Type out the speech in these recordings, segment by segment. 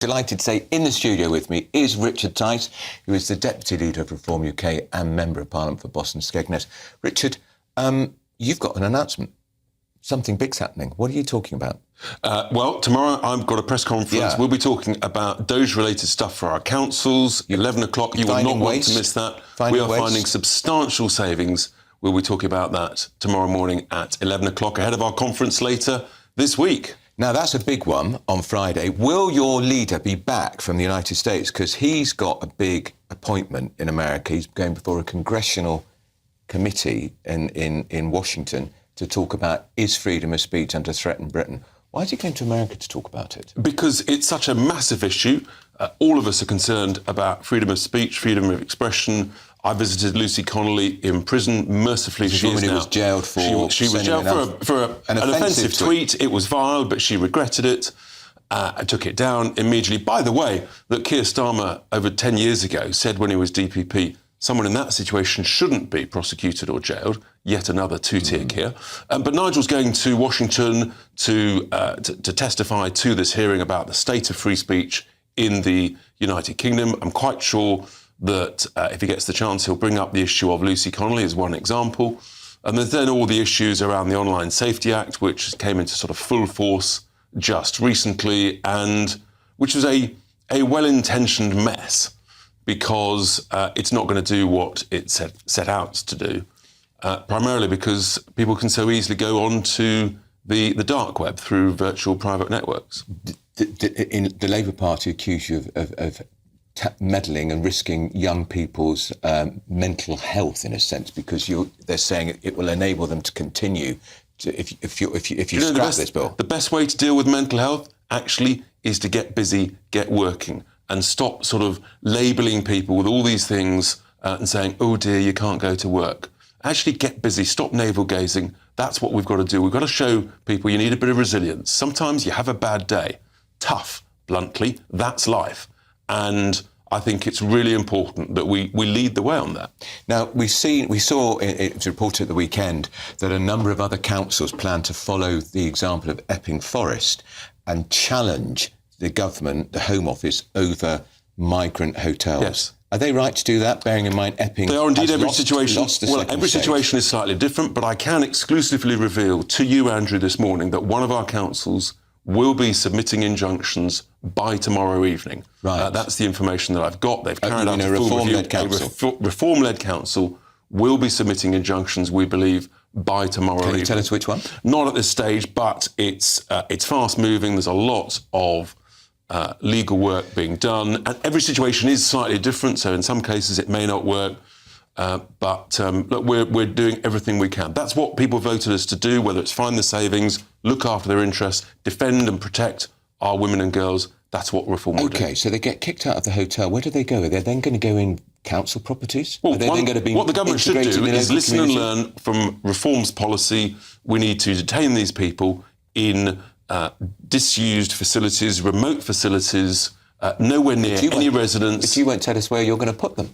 Delighted to say in the studio with me is Richard Tice, who is the Deputy Leader of Reform UK and Member of Parliament for Boston Skegness. Richard, you've got an announcement. Something big's happening. What are you talking about? Well, tomorrow I've got a press conference. Yeah. We'll be talking about DOGE-related stuff for our councils. 11 o'clock, you will not want to miss that. We are finding substantial savings. We'll be talking about that tomorrow morning at 11 o'clock, ahead of our conference later this week. Now, that's a big one on Friday. Will your leader be back from the United States? Because he's got a big appointment in America. He's going before a congressional committee in Washington to talk about is freedom of speech under threat in Britain. Why is he going to America to talk about it? Because it's such a massive issue. All of us are concerned about freedom of speech, freedom of expression. I visited Lucy Connolly in prison. Mercifully, she is now. Was jailed for she was jailed for an offensive tweet. It was vile, but she regretted it. I took it down immediately. By the way, that Keir Starmer over 10 years ago said when he was DPP, someone in that situation shouldn't be prosecuted or jailed. Yet another two-tier Keir. But Nigel's going to Washington to testify to this hearing about the state of free speech in the United Kingdom. I'm quite sure that if he gets the chance, he'll bring up the issue of Lucy Connolly as one example. And there's then all the issues around the Online Safety Act, which came into sort of full force just recently, and which was a well-intentioned mess because it's not going to do what it set out to do, primarily because people can so easily go on to the dark web through virtual private networks. The Labour Party accuse you of meddling and risking young people's mental health, in a sense, because they're saying it will enable them to continue if you scrap this bill. The best way to deal with mental health actually is to get busy, get working, and stop sort of labelling people with all these things and saying, oh dear, you can't go to work. Actually get busy, stop navel gazing. That's what we've got to do. We've got to show people you need a bit of resilience. Sometimes you have a bad day. Tough, bluntly, that's life. And I think it's really important that we lead the way on that. Now, we saw it was reported at the weekend that a number of other councils plan to follow the example of Epping Forest and challenge the government, the Home Office, over migrant hotels. Yes. Are they right to do that, bearing in mind Epping They are indeed. Every lost situation is slightly different, but I can exclusively reveal to you, Andrew, this morning that one of our councils will be submitting injunctions by tomorrow evening. Right. That's the information that I've got. They've carried out a reform-led council. Reform-led council will be submitting injunctions, we believe, by tomorrow evening. Can you tell us which one? Not at this stage, but it's fast-moving. There's a lot of legal work being done, and every situation is slightly different, so in some cases it may not work. But look, we're doing everything we can. That's what people voted us to do, whether it's find the savings, look after their interests, defend and protect our women and girls. That's what reform will do. OK, so they get kicked out of the hotel. Where do they go? Are they then going to go in council properties? Well, Are they then going to be what the government should do is listen community? and learn from reform's policy. We need to detain these people in disused facilities, remote facilities, nowhere near any residents. But you won't tell us where you're going to put them.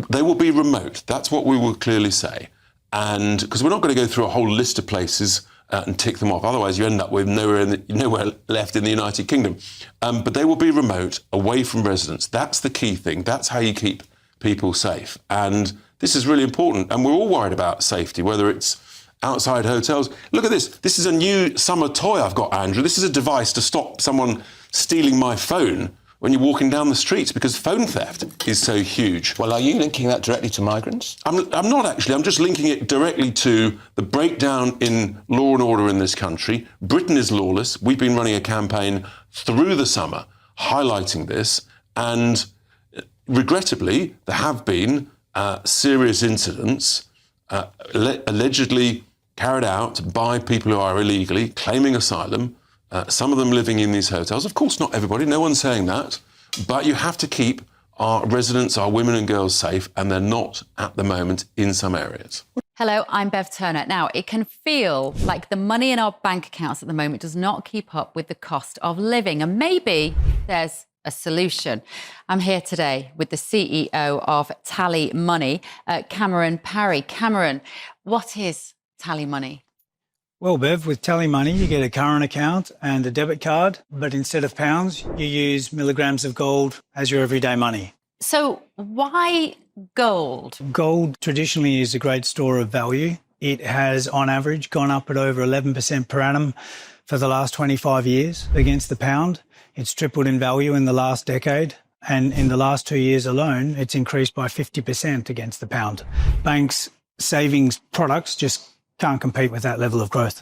They will be remote. That's what we will clearly say. And because we're not going to go through a whole list of places and tick them off. Otherwise, you end up with nowhere left in the United Kingdom. But they will be remote, away from residents. That's the key thing. That's how you keep people safe. And this is really important. And we're all worried about safety, whether it's outside hotels. Look at this. This is a new summer toy I've got, Andrew. This is a device to stop someone stealing my phone when you're walking down the streets, because phone theft is so huge. Well, are you linking that directly to migrants? I'm not actually. I'm just linking it directly to the breakdown in law and order in this country. Britain is lawless. We've been running a campaign through the summer highlighting this, and regrettably, there have been serious incidents allegedly carried out by people who are illegally claiming asylum, some of them living in these hotels. Of course, not everybody, no one's saying that, but you have to keep our residents, our women and girls safe, and they're not at the moment in some areas. Hello, I'm Bev Turner. Now, it can feel like the money in our bank accounts at the moment does not keep up with the cost of living, and maybe there's a solution. I'm here today with the CEO of TallyMoney, Cameron Parry. Cameron, what is TallyMoney? Well, Bev, with TallyMoney, you get a current account and a debit card, but instead of pounds, you use milligrams of gold as your everyday money. So why gold? Gold traditionally is a great store of value. It has, on average, gone up at over 11% per annum for the last 25 years against the pound. It's tripled in value in the last decade. And in the last 2 years alone, it's increased by 50% against the pound. Banks' savings products just can't compete with that level of growth.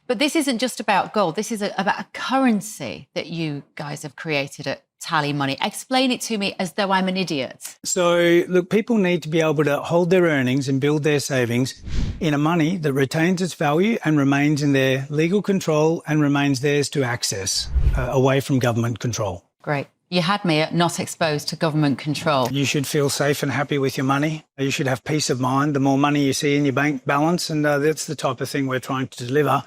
But this isn't just about gold. This is about a currency that you guys have created at TallyMoney. Explain it to me as though I'm an idiot. So, look, people need to be able to hold their earnings and build their savings in a money that retains its value and remains in their legal control and remains theirs to access, away from government control. Great. You had me at not exposed to government control. You should feel safe and happy with your money. You should have peace of mind the more money you see in your bank balance, and that's the type of thing we're trying to deliver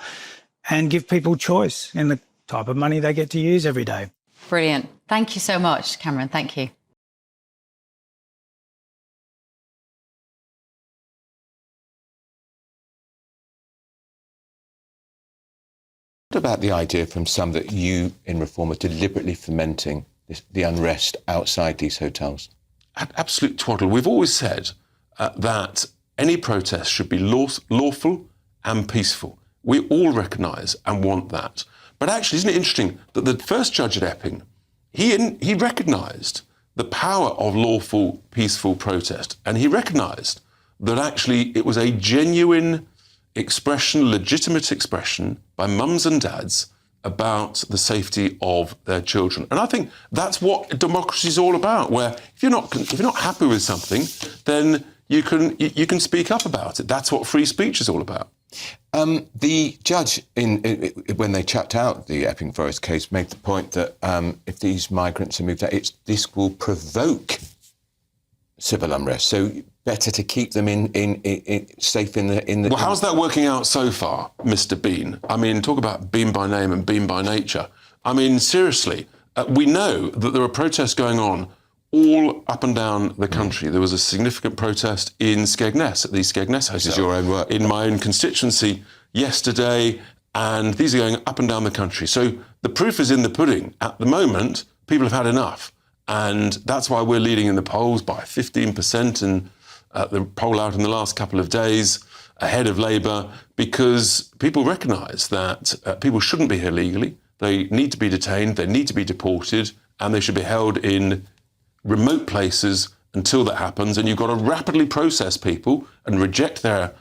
and give people choice in the type of money they get to use every day. Brilliant. Thank you so much, Cameron. Thank you. What about the idea from some that you in Reform are deliberately fomenting the unrest outside these hotels? Absolute twaddle. We've always said that any protest should be lawful and peaceful. We all recognise and want that. But actually, isn't it interesting that the first judge at Epping, he recognised the power of lawful, peaceful protest, and he recognised that actually it was a genuine expression, legitimate expression by mums and dads about the safety of their children. And I think that's what democracy is all about, where if you're not happy with something, then you can speak up about it. That's what free speech is all about. The judge, when they chucked out the Epping Forest case, made the point that if these migrants are moved out, this will provoke civil unrest. So better to keep them safe in the. Well, how's that working out so far, Mr. Bean? I mean, talk about Bean by name and Bean by nature. I mean, seriously, we know that there are protests going on all up and down the country. There was a significant protest in Skegness, at the Skegness Hotel. This is your own work. In my own constituency yesterday, and these are going up and down the country. So the proof is in the pudding. At the moment, people have had enough. And that's why we're leading in the polls by 15% and the poll out in the last couple of days ahead of Labour, because people recognise that people shouldn't be here legally. They need to be detained, they need to be deported, and they should be held in remote places until that happens. And you've got to rapidly process people and reject their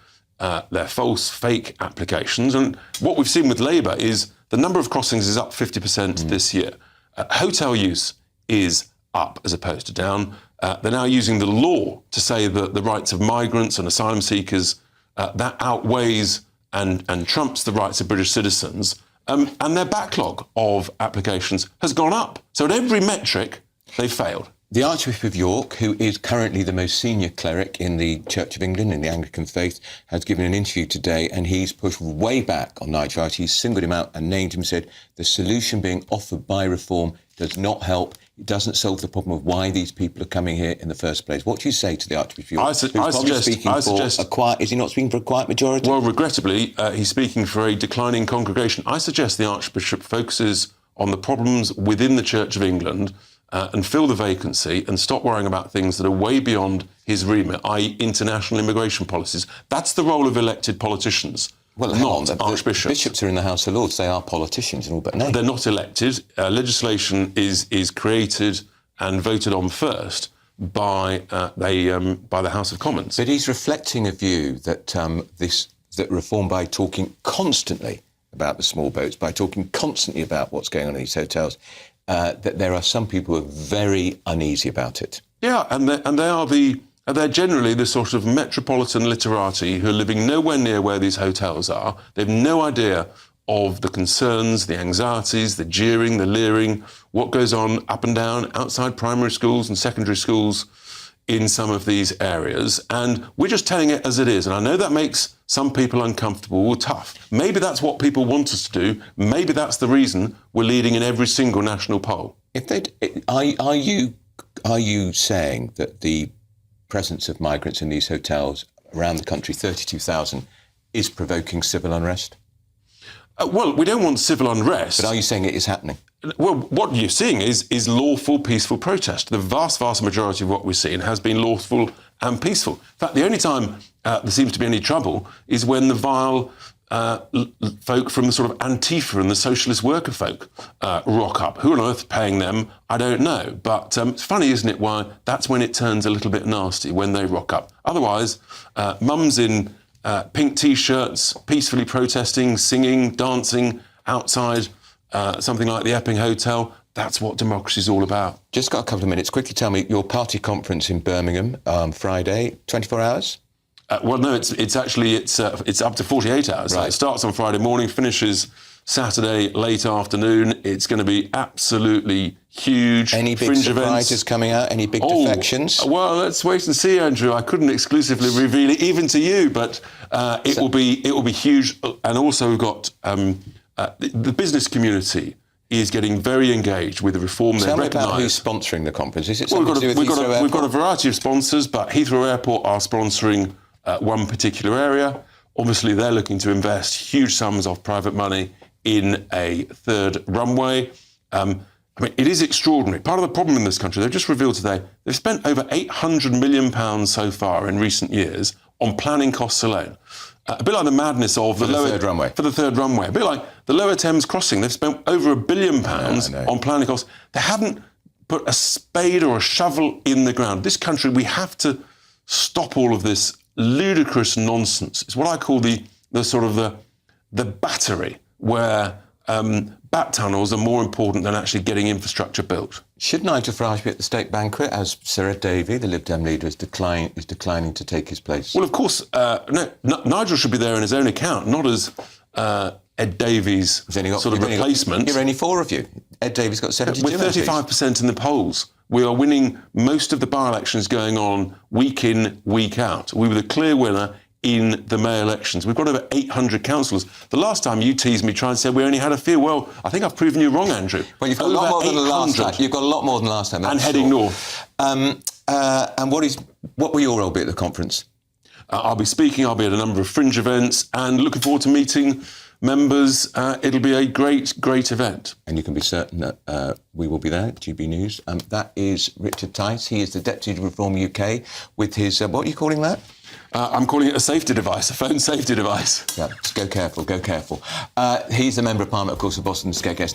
false, fake applications. And what we've seen with Labour is the number of crossings is up 50% this year. Hotel use is up as opposed to down. They're now using the law to say that the rights of migrants and asylum seekers, that outweighs and trumps the rights of British citizens. And their backlog of applications has gone up. So at every metric, they failed. The Archbishop of York, who is currently the most senior cleric in the Church of England, in the Anglican faith, has given an interview today, and he's pushed way back on Nigel Farage. He's singled him out and named him, said the solution being offered by Reform does not help. It doesn't solve the problem of why these people are coming here in the first place. What do you say to the Archbishop of York? Is he not speaking for a quiet majority? Well, regrettably, he's speaking for a declining congregation. I suggest the Archbishop focuses on the problems within the Church of England and fill the vacancy and stop worrying about things that are way beyond his remit, i.e. international immigration policies. That's the role of elected politicians. Well, not archbishops. Bishops are in the House of Lords. They are politicians in all but name. They're not elected. Legislation is created and voted on first by the House of Commons. But he's reflecting a view that that Reform, by talking constantly about the small boats, by talking constantly about what's going on in these hotels, that there are some people who are very uneasy about it. Yeah, and they're generally the sort of metropolitan literati who are living nowhere near where these hotels are. They have no idea of the concerns, the anxieties, the jeering, the leering, what goes on up and down outside primary schools and secondary schools in some of these areas. And we're just telling it as it is. And I know that makes some people uncomfortable or tough. Maybe that's what people want us to do. Maybe that's the reason we're leading in every single national poll. Are you saying that the presence of migrants in these hotels around the country, 32,000, is provoking civil unrest? Well, we don't want civil unrest. But are you saying it is happening? Well, what you're seeing is lawful, peaceful protest. The vast, vast majority of what we're seeing has been lawful and peaceful. In fact, the only time there seems to be any trouble is when the vile folk from the sort of Antifa and the socialist worker folk rock up. Who on earth is paying them? I don't know. But it's funny, isn't it, why that's when it turns a little bit nasty, when they rock up. Otherwise, mums in pink T-shirts, peacefully protesting, singing, dancing outside something like the Epping Hotel. That's what democracy is all about. Just got a couple of minutes. Quickly tell me, your party conference in Birmingham Friday, 24 hours? Well, no, it's up to 48 hours. Right. So it starts on Friday morning, finishes Saturday late afternoon. It's going to be absolutely huge. Any big fringe surprises events coming out? Any big defections? Well, let's wait and see, Andrew. I couldn't exclusively reveal it even to you, but it will be huge. And also we've got the business community is getting very engaged with the reform. Tell me about who's sponsoring the conference. Is it Well, something to do with Heathrow Airport? we've got a variety of sponsors, but Heathrow Airport are sponsoring one particular area. Obviously, they're looking to invest huge sums of private money in a third runway. I mean, it is extraordinary. Part of the problem in this country, they've just revealed today, they've spent over £800 million so far in recent years on planning costs alone. A bit like the madness of For the third runway. For the third runway. A bit like the Lower Thames crossing. They've spent over £1 billion on planning costs. They haven't put a spade or a shovel in the ground. This country, we have to stop all of this ludicrous nonsense. It's what I call the battery, where bat tunnels are more important than actually getting infrastructure built. Should Nigel Farage be at the state banquet, as Sir Ed Davey, the Lib Dem leader, is declining to take his place? Well, of course, Nigel should be there on his own account, not as Ed Davies' replacement. You're only four of you. Ed Davies got 72 With 35% in the polls. We are winning most of the by-elections going on week in, week out. We were the clear winner in the May elections. We've got over 800 councillors. The last time you teased me trying to say we only had a few, well, I think I've proven you wrong, Andrew. Well, you've got a lot more than the last time. You've got a lot more than last time. And heading north. And what will your role be at the conference? I'll be speaking, I'll be at a number of fringe events and looking forward to meeting members. It'll be a great, great event. And you can be certain that we will be there at GBNews. That is Richard Tice. He is the Deputy Reform UK with his, what are you calling that? I'm calling it a safety device, a phone safety device. Yeah, just go careful, go careful. He's the Member of Parliament, of course, of Boston Skegges.